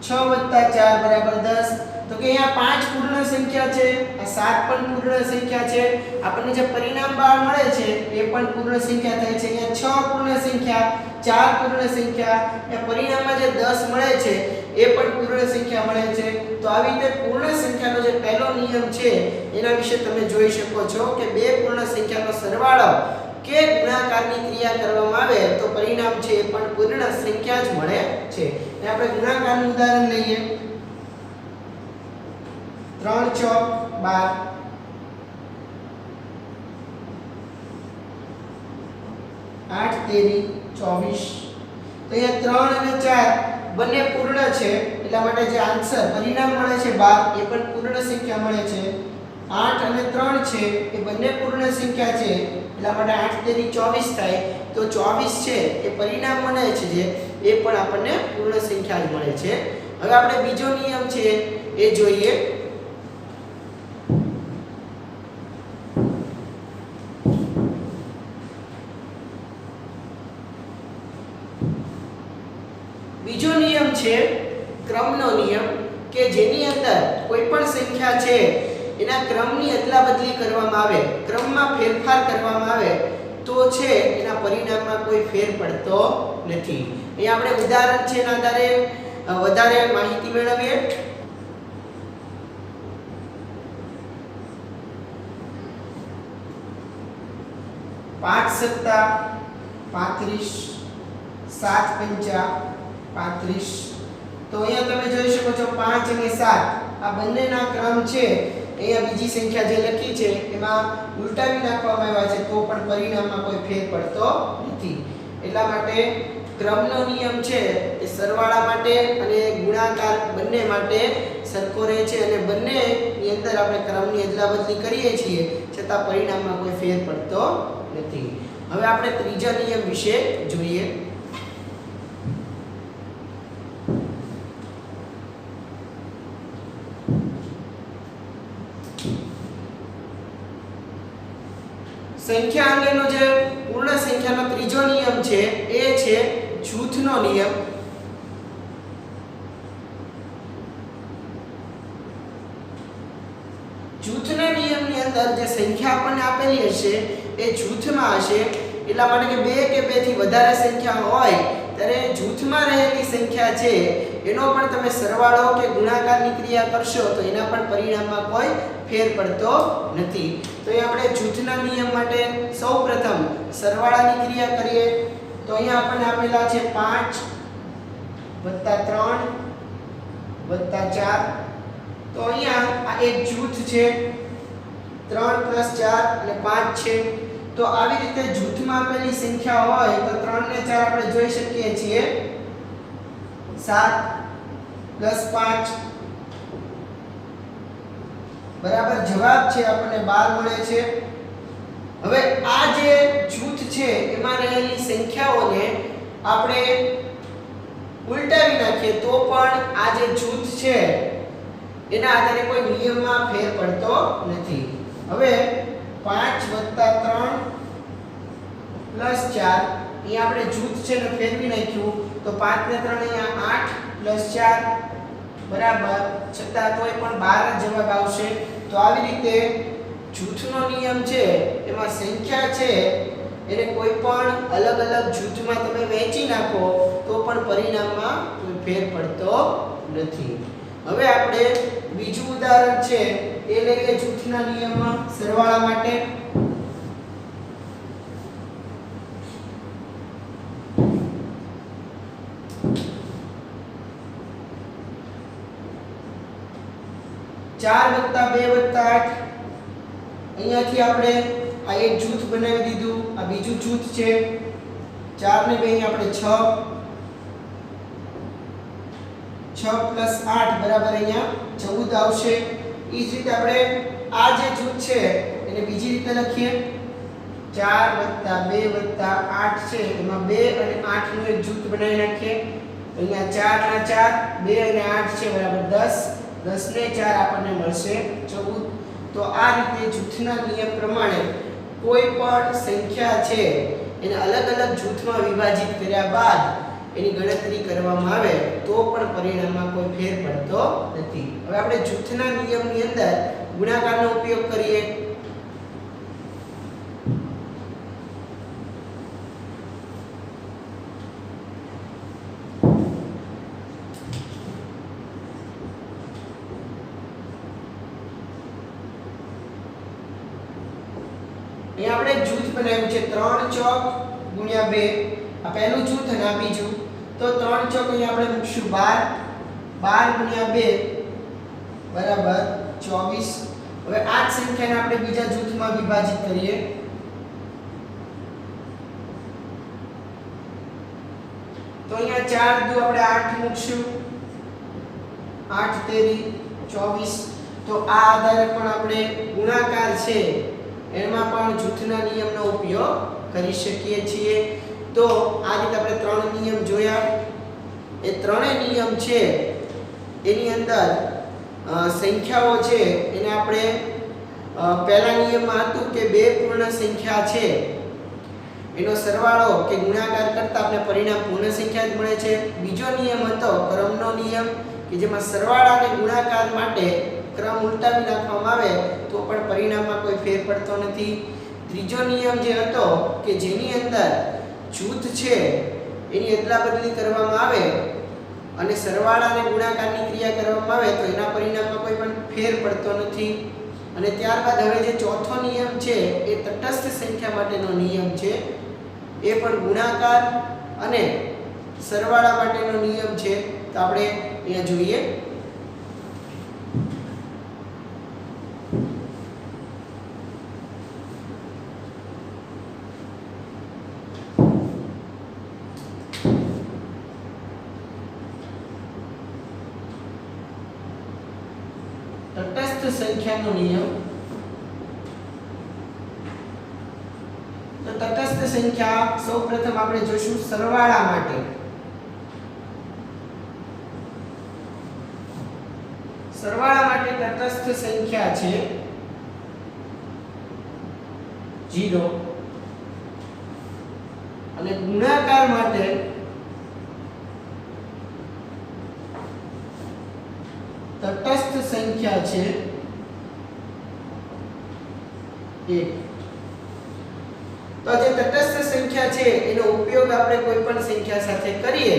6 + 4 = 10. તો કે અહીંયા 5 પૂર્ણ સંખ્યા છે, આ 7 પણ પૂર્ણ સંખ્યા છે. આપણને જે પરિણામ બહાર મળે છે એ પણ પૂર્ણ સંખ્યા થાય છે. અહીંયા 6 પૂર્ણ સંખ્યા, 4 પૂર્ણ સંખ્યા, એ પરિણામમાં જે 10 મળે છે એ પણ પૂર્ણ સંખ્યા મળે છે. તો આવી રીતે પૂર્ણ સંખ્યાનો જે પહેલો નિયમ છે એના વિશે તમે જોઈ શકો છો કે બે પૂર્ણ સંખ્યાનો સરવાળો કે ગુણાકારની ક્રિયા કરવામાં આવે તો પરિણામ છે એ પણ પૂર્ણ સંખ્યા જ મળે છે. અને આપણે ગુણાકારનું ઉદાહરણ લઈએ. 3 × 12, 8 × 13 = 24. તો અહીંયા 3 અને 4 બંને પૂર્ણ છે, એટલા માટે જે આન્સર પરિણામ મળે છે 12 એ પણ પૂર્ણ સંખ્યા મળે છે. 8 અને 3 છે એ બંને પૂર્ણ સંખ્યા છે, એટલા માટે 8 × 13 = 24 થાય. તો 24 છે એ પરિણામ મળે છે જે એ પણ આપણને પૂર્ણ સંખ્યા જ મળે છે. હવે આપણે બીજો નિયમ છે એ જોઈએ. બીજો નિયમ છે ક્રમનો નિયમ, કે જેની અંદર કોઈ પણ સંખ્યા છે એના ક્રમની અદલાબદલી કરવામાં આવે, ક્રમમાં ફેરફાર કરવામાં આવે તો છે એના પરિણામમાં કોઈ ફેર પડતો નથી. અહીં આપણે ઉદાહરણ છે એના આધારે વધારે માહિતી મેળવીએ. 5 સત્તા 35, 7 પંચા 35. તો અહીંયા તમે જોઈ શકો છો 5 અને 7 આ બંનેના ક્રમ છે. અહીંયા બીજી સંખ્યા જે લખી છે એમાં ઉલટાવી નાખવામાં આવ્યા છે તો પણ પરિણામમાં કોઈ ફેર પડતો નથી. એટલા માટે ક્રમનો નિયમ છે એ સરવાળા માટે અને ગુણાકાર બંને માટે સરખો રહે છે અને બંનેની અંદર આપણે ક્રમની અદલાબદલી કરીએ છીએ છતાં પરિણામમાં કોઈ ફેર પડતો નથી. હવે આપણે ત્રીજા નિયમ વિશે જોઈએ. સંખ્યા અંગેનો જે પૂર્ણ સંખ્યાનો ત્રીજો નિયમ છે એ છે જૂથનો નિયમ. જૂથના નિયમની અંદર જે સંખ્યા આપણને આપેલી હશે એ જૂથમાં હશે. એટલા માટે કે બે કે બેથી વધારે સંખ્યા હોય ત્યારે જૂથમાં રહેલી સંખ્યા છે એનો પણ તમે સરવાળો કે ગુણાકારની ક્રિયા કરશો તો એના પણ પરિણામમાં કોઈ ફેર પડતો નથી. તો અહીં આપણે જૂથના નિયમ માટે સૌપ્રથમ સરવાળાની ક્રિયા કરીએ. તો અહીંયા આપણને આપેલા છે 5 + 3 + 4. તો અહીંયા આ એક જૂથ છે. 3 + 4 અને 5 છે. તો આવી રીતે જૂથમાં આપેલી સંખ્યા હોય તો 3 ને 4 આપણે જોઈ શકીએ છીએ. 7 + 5 બરાબર જવાબ છે આપણને 12 મળે છે. હવે આ જે જૂથ છે એમાં રહેલી સંખ્યાઓને આપણે ઉલટાવી નાખીએ તો પણ આ જે જૂથ છે એના આધારે કોઈ નિયમમાં ફેર પડતો નથી. હવે 5 + 3 + 4 અહીં આપણે જૂથ છે ને ફેરવી નાખ્યું તો 5 ને 3 અહીંયા 8 + 4 બરાબર છતાં તોય પણ 12 જ જવાબ આવશે. તો આવી રીતે જૂથનો નિયમ છે એમાં સંખ્યા છે એને કોઈ પણ અલગ અલગ જૂથમાં તમે વહેંચી નાખો તો પણ પરિણામમાં કોઈ ફેર પડતો નથી. હવે આપણે બીજું ઉદાહરણ છે એ લઈએ જૂથના નિયમમાં સરવાળા માટે. ચાર + 2 + 8 અહીંયાથી આપણે આ એક જૂથ બનાવી દીધું. આ બીજું જૂથ છે. 4 ને 2 અહીં આપણે 6 + 8 બરાબર અહીંયા 14 આવશે. એ જ રીતે આપણે આ જે જૂથ છે એને બીજી રીતે લખીએ. 4 + 2 + 8 છે એમાં 2 અને 8 નું એક જૂથ બનાવી નાખીએ. અહીંયા 4 ના 4 2 અને 8 છે બરાબર 10. 10 ને 4 આપણને મળશે 14. તો આ રીતે જૂથના નિયમ પ્રમાણે કોઈ પણ સંખ્યા છે એને અલગ અલગ જૂથમાં વિભાજિત કર્યા બાદ એની ગણતરી કરવામાં આવે તો પણ પરિણામમાં કોઈ ફેર પડતો નથી. હવે આપણે જૂથના નિયમની અંદર ગુણાકારનો ઉપયોગ કરીએ. અહીં આપણે જૂથ બનાવ્યું છે 3 ચોક × 2. આ પહેલું જૂથ અને આ બીજું. તો 3 ચોક અહીં આપણે મૂકશું 12 × 2 બરાબર 24. હવે આ જ સંખ્યાને આપણે બીજા જૂથમાં વિભાજિત કરીએ. તો અહીંયા 4 દુ આપણે 8 મૂકશું. 8 તેરી 24. તો આ આધારે પણ આપણે ગુણાકાર છે એમાં પણ જૂથના નિયમનો ઉપયોગ કરી શકીએ છીએ. તો આ રીતે આપણે ત્રણ નિયમ જોયા. એ ત્રણેય નિયમ છે એની અંદર સંખ્યાઓ છે એને આપણે પહેલા નિયમમાં હતું કે બે પૂર્ણ સંખ્યા છે એનો સરવાળો કે ગુણાકાર કરતા આપણે પરિણામ પૂર્ણ સંખ્યા જ મળે છે. બીજો નિયમ હતો ક્રમનો નિયમ કે જેમાં સરવાળા અને ગુણાકાર માટે ક્રમ ઉલટાવી નાખવામાં આવે તો પણ પરિણામમાં કોઈ ફેર પડતો નથી. ત્રીજો નિયમ જે હતો કે જેની અંદર જૂથ છે એની અદલા બદલી કરવામાં આવે અને સરવાળા અને ગુણાકારની ક્રિયા કરવામાં આવે તો એના પરિણામમાં કોઈ પણ ફેર પડતો નથી. અને ત્યારબાદ હવે જે ચોથો નિયમ છે એ તટસ્થ સંખ્યા માટેનો નિયમ છે. એ પણ ગુણાકાર અને સરવાળા માટેનો નિયમ છે. તો આપણે અહીંયા જોઈએ. તટસ્થ સંખ્યાનો નિયમ. તો તટસ્થ સંખ્યા સૌપ્રથમ આપણે જોશું સરવાળા માટે. સરવાળા માટે તટસ્થ સંખ્યા છે 0 અને ગુણાકાર માટે તટસ્થ સંખ્યા છે 1. તો જે તટસ્થ સંખ્યા છે એનો ઉપયોગ આપણે કોઈ પણ સંખ્યા સાથે કરીએ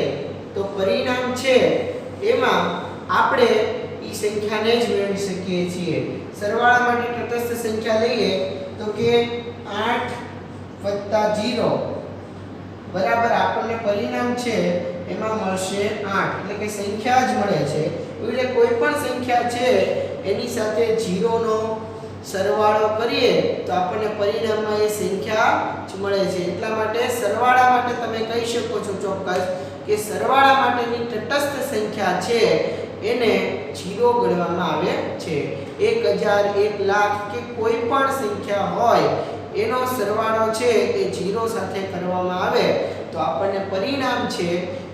તો પરિણામ છે એમાં આપણે ઈ સંખ્યાને જ મેળવી શકીએ છીએ. સરવાળા માટે તટસ્થ સંખ્યા લઈએ તો કે 8 + 0 બરાબર આપણને પરિણામ છે એમાં મળશે 8. એટલે કે સંખ્યા જ મળે છે. એટલે કોઈ પણ સંખ્યા છે એની સાથે 0 નો સરવાળો કરીએ તો આપણને પરિણામમાં એ સંખ્યા જ મળે છે. એટલા માટે સરવાળા માટે તમે કહી શકો છો ચોક્કસ કે સરવાળા માટેની તટસ્થ સંખ્યા છે એને 0 ગણવામાં આવે છે. 1000 1 લાખ કે કોઈ પણ સંખ્યા હોય એનો સરવાળો છે એ 0 સાથે કરવામાં આવે તો આપણને પરિણામ છે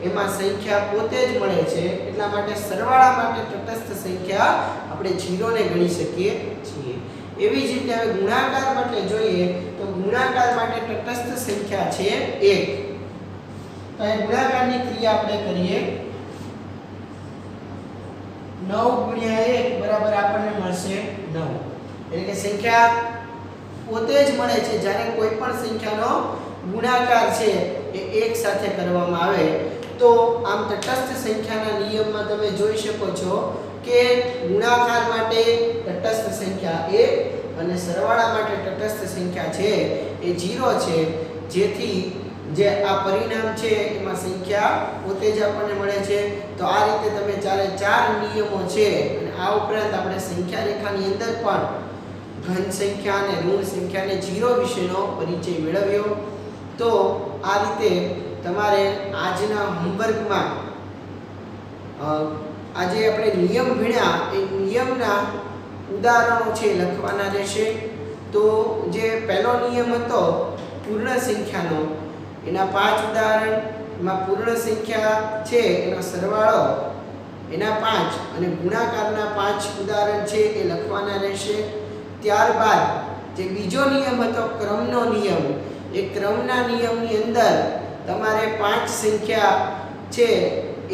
એમાં સંખ્યા પોતે જ મળે છે. એટલા માટે સરવાળા માટે તટસ્થ સંખ્યા આપણે 0 ને ગણી શકીએ છીએ. એવી જ રીતે હવે ગુણાકાર માટે જોઈએ તો ગુણાકાર માટે તટસ્થ સંખ્યા છે 1. તો એ ગુણાકારની ક્રિયા આપણે કરીએ. 9 × 1 બરાબર આપણને મળશે 9. એટલે કે સંખ્યા પોતે જ મળે છે જ્યારે કોઈ પણ સંખ્યાનો ગુણાકાર છે એ 1 સાથે કરવામાં આવે તો આમ તટસ્થ સંખ્યાના નિયમમાં તમે જોઈ શકો છો કે ગુણાકાર માટે તટસ્થ સંખ્યા 1 અને સરવાળા માટે તટસ્થ સંખ્યા છે એ 0 છે. જેથી જે આ પરિણામ છે એમાં સંખ્યા પોતે જ આપણને મળે છે. તો આ રીતે તમે ચારે 4 નિયમો છે અને આ ઉપરાંત આપણે સંખ્યા રેખાની અંદર પણ ઘન સંખ્યા અને ઋણ સંખ્યાને 0 વિશેનો પરિચય મેળવ્યો. તો આ રીતે તમારે આજના હોમવર્કમાં આજે આપણે નિયમ ભણ્યા એ નિયમના ઉદાહરણો છે લખવાના રહેશે. તો જે પહેલો નિયમ હતો પૂર્ણ સંખ્યાનો એના 5 ઉદાહરણ, એમાં પૂર્ણ સંખ્યા છે એનો સરવાળો એના 5 અને ગુણાકારના 5 ઉદાહરણ છે એ લખવાના રહેશે. ત્યારબાદ જે બીજો નિયમ હતો ક્રમનો નિયમ, એ ક્રમના નિયમની અંદર તમારે 5 સંખ્યા છે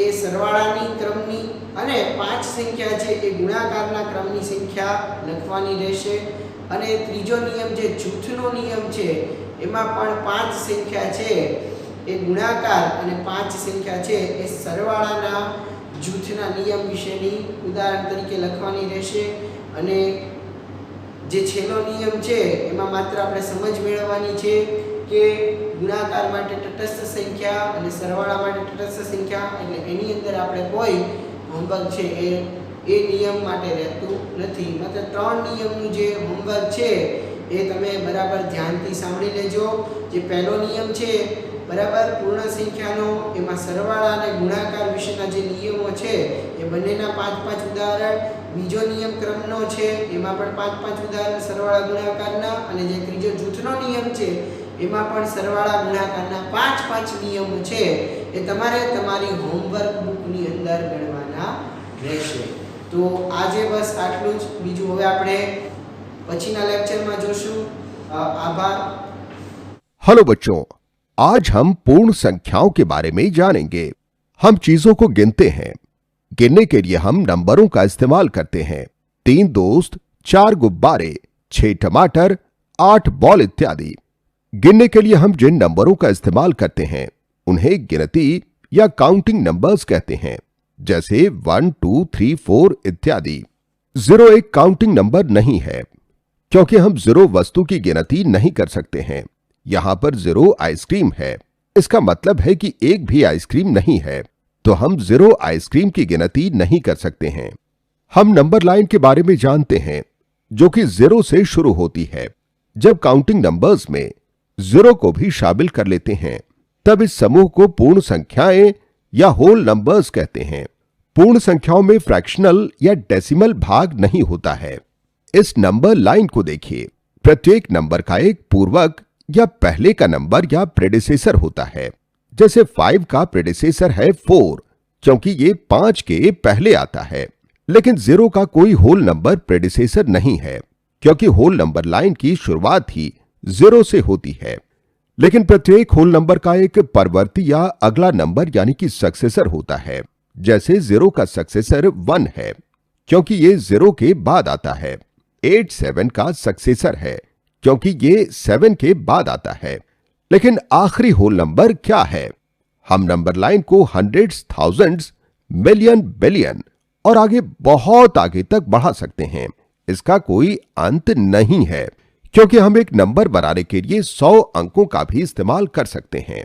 એ સરવાળાની ક્રમની અને 5 સંખ્યા છે એ ગુણાકારના ક્રમની સંખ્યા લખવાની રહેશે. અને ત્રીજો નિયમ જે જૂથનો નિયમ છે એમાં પણ 5 સંખ્યા છે એ ગુણાકાર અને 5 સંખ્યા છે એ સરવાળાના જૂથના નિયમ વિશેની ઉદાહરણ તરીકે લખવાની રહેશે. અને જે છેલ્લો નિયમ છે એમાં માત્ર આપણે સમજ મેળવવાની છે કે ગુણાકાર માટે તટસ્થ સંખ્યા અને સરવાળા માટે તટસ્થ સંખ્યા, એટલે એની અંદર આપણે કોઈ હોમવર્ક છે એ નિયમ માટે રહેતું નથી. માત્ર 3 નિયમનું જે હોમવર્ક છે એ તમે બરાબર ધ્યાનથી સાંભળી લેજો. જે પહેલો નિયમ છે બરાબર પૂર્ણ સંખ્યાનો, એમાં સરવાળા અને ગુણાકાર વિશેના જે નિયમો છે એ બંનેના 5-5 ઉદાહરણ. બીજો નિયમ ક્રમનો છે એમાં પણ 5-5 ઉદાહરણ સરવાળા ગુણાકારના. અને જે ત્રીજો જૂથનો નિયમ છે એમાં પણ સરવાળા ગુણાકારના 5-5 નિયમો છે એ તમારે તમારી હોમવર્ક બુકની અંદર ગણવાના રહેશે. તો આજે બસ આટલું જ. બીજું હવે આપણે પછીના લેક્ચરમાં જોશું. आभार। हेलो बच्चों, आज हम पूर्ण संख्याओं के बारे में जानेंगे। हम चीजों को गिनते हैं। गिनने के लिए हम नंबरों का इस्तेमाल करते हैं। 3 दोस्त, 4 गुब्बारे, 6 टमाटर, 8 बॉल इत्यादि। गिनने के लिए हम जिन नंबरों का इस्तेमाल करते हैं उन्हें गिनती या काउंटिंग नंबर्स कहते हैं, जैसे 1 2 3 4 इत्यादि। 0 एक काउंटिंग नंबर नहीं है, क्योंकि हम 0 वस्तु की गिनती नहीं कर सकते हैं। यहां पर 0 आइसक्रीम है, इसका मतलब है कि एक भी आइसक्रीम नहीं है, तो हम 0 आइसक्रीम की गिनती नहीं कर सकते हैं। हम नंबर लाइन के बारे में जानते हैं, जो कि 0 से शुरू होती है। जब काउंटिंग नंबर्स में 0 को भी शामिल कर लेते हैं, तब इस समूह को पूर्ण संख्याएं या होल नंबर्स कहते हैं। पूर्ण संख्याओं में फ्रैक्शनल या डेसिमल भाग नहीं होता है। इस नंबर लाइन को देखिए, प्रत्येक नंबर का एक पूर्वक या पहले का नंबर या प्रेडिसेसर होता है। जैसे 5 का प्रेडिसेसर है 4, क्योंकि ये 5 के पहले आता है। लेकिन 0 का कोई होल नंबर प्रेडिसेसर नहीं है, क्योंकि होल नंबर लाइन की शुरुआत ही 0 से होती है। लेकिन प्रत्येक होल नंबर का एक परवर्ती या अगला नंबर यानी कि सक्सेसर होता है। जैसे 0 का सक्सेसर 1 है, क्योंकि ये 0 के बाद आता है। 8 7 का सक्सेसर है, क्योंकि ये 7 के बाद आता है। लेकिन आखिरी होल नंबर क्या है? हम नंबर लाइन को हंड्रेड्स, थाउजेंड्स, मिलियन, बिलियन और आगे बहुत आगे तक बढ़ा सकते हैं। इसका कोई अंत नहीं है, क्योंकि हम एक नंबर बनाने के लिए 100 अंकों का भी इस्तेमाल कर सकते हैं।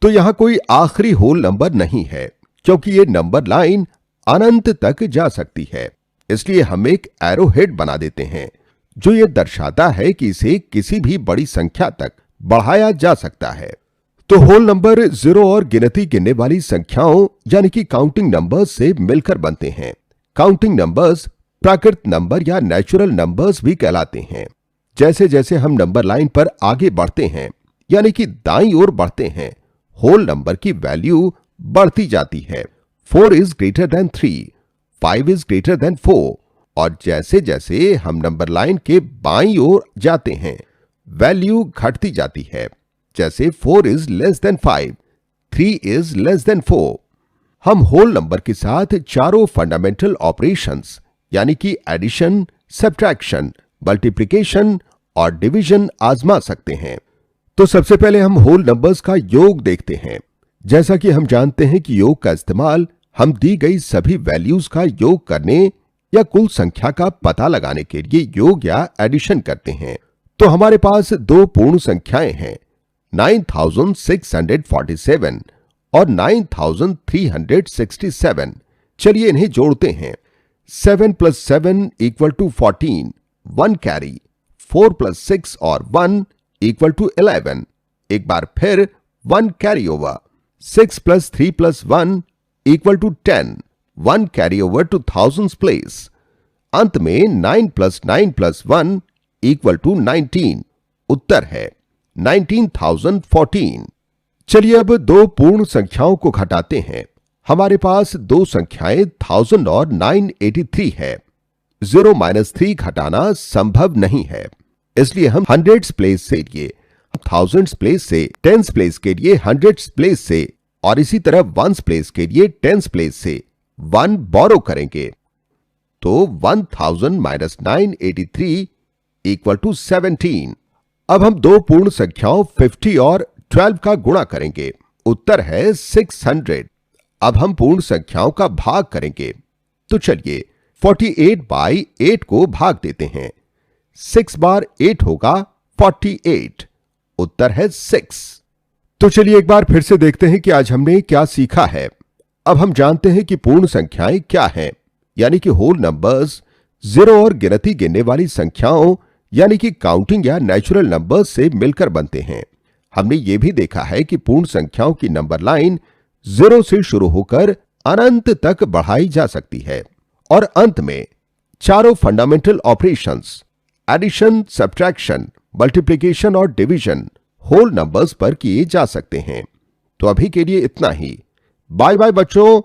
तो यहां कोई आखिरी होल नंबर नहीं है, क्योंकि ये नंबर लाइन अनंत तक जा सकती है। इसलिए हम एक एरो हेड बना देते हैं, जो ये दर्शाता है कि इसे किसी भी बड़ी संख्या तक बढ़ाया जा सकता है। तो होल नंबर 0 और गिनती गिनने वाली संख्याओं यानी कि काउंटिंग नंबर्स से मिलकर बनते हैं। काउंटिंग नंबर्स प्राकृत नंबर या नेचुरल नंबर्स भी कहलाते हैं। जैसे जैसे हम नंबर लाइन पर आगे बढ़ते हैं, यानी कि दाईं ओर बढ़ते हैं, होल नंबर की वैल्यू बढ़ती जाती है। 4 is greater than 3, 5 is greater than 4, और जैसे जैसे हम नंबर लाइन के बाईं ओर जाते हैं, वैल्यू घटती जाती है। जैसे 4 is less than 5, 3 is less than 4। हम होल नंबर के साथ चारों फंडामेंटल ऑपरेशंस यानी कि एडिशन, सब्ट्रैक्शन, मल्टीप्लिकेशन और डिवीजन आजमा सकते हैं। तो सबसे पहले हम होल नंबर्स का योग देखते हैं। जैसा कि हम जानते हैं कि योग का इस्तेमाल हम दी गई सभी वैल्यूज का योग करने या कुल संख्या का पता लगाने के लिए योग या एडिशन करते हैं। तो हमारे पास दो पूर्ण संख्याएं हैं, 9647 और 9367। चलिए इन्हें जोड़ते हैं। 7 + 7 = 14, 1 कैरी, 4 + 6 और 1 = 11। एक बार फिर 1 carry over, 6 + 3 + 1 = 10, 1 carry over two thousands place. अंत में 9 + 9 + 1 = 19। उत्तर है 19,014। चलिए अब दो पूर्ण संख्याओं को घटाते हैं। हमारे पास दो संख्याएं 1000 और 983 है। 0 - 3 घटाना संभव नहीं है, इसलिए हम हंड्रेड्स प्लेस से लिए थाउजेंड्स प्लेस से, टेंस प्लेस के लिए हंड्रेड्स प्लेस से और इसी तरह वंस प्लेस के लिए टेंस प्लेस से 1 बोरो करेंगे। तो 1000 - 983 = 17। अब हम दो पूर्ण संख्याओं 50 और 12 का गुणा करेंगे। उत्तर है 600। अब हम पूर्ण संख्याओं का भाग करेंगे। तो चलिए 48/8 को भाग देते हैं। 6 बार 8 होगा 48। उत्तर है 6। तो चलिए एक बार फिर से देखते हैं कि आज हमने क्या सीखा है। अब हम जानते हैं कि पूर्ण संख्याएं क्या हैं, यानी कि होल नंबर्स 0 और गिनती गिनने वाली संख्याओं यानी कि काउंटिंग या नेचुरल नंबर्स से मिलकर बनते हैं। हमने यह भी देखा है कि पूर्ण संख्याओं की नंबर लाइन 0 से शुरू होकर अनंत तक बढ़ाई जा सकती है और अंत में चारों fundamental operations addition, subtraction, multiplication और डिवीजन होल नंबर्स पर किए जा सकते हैं। तो अभी के लिए इतना ही। बाय बाय बच्चों।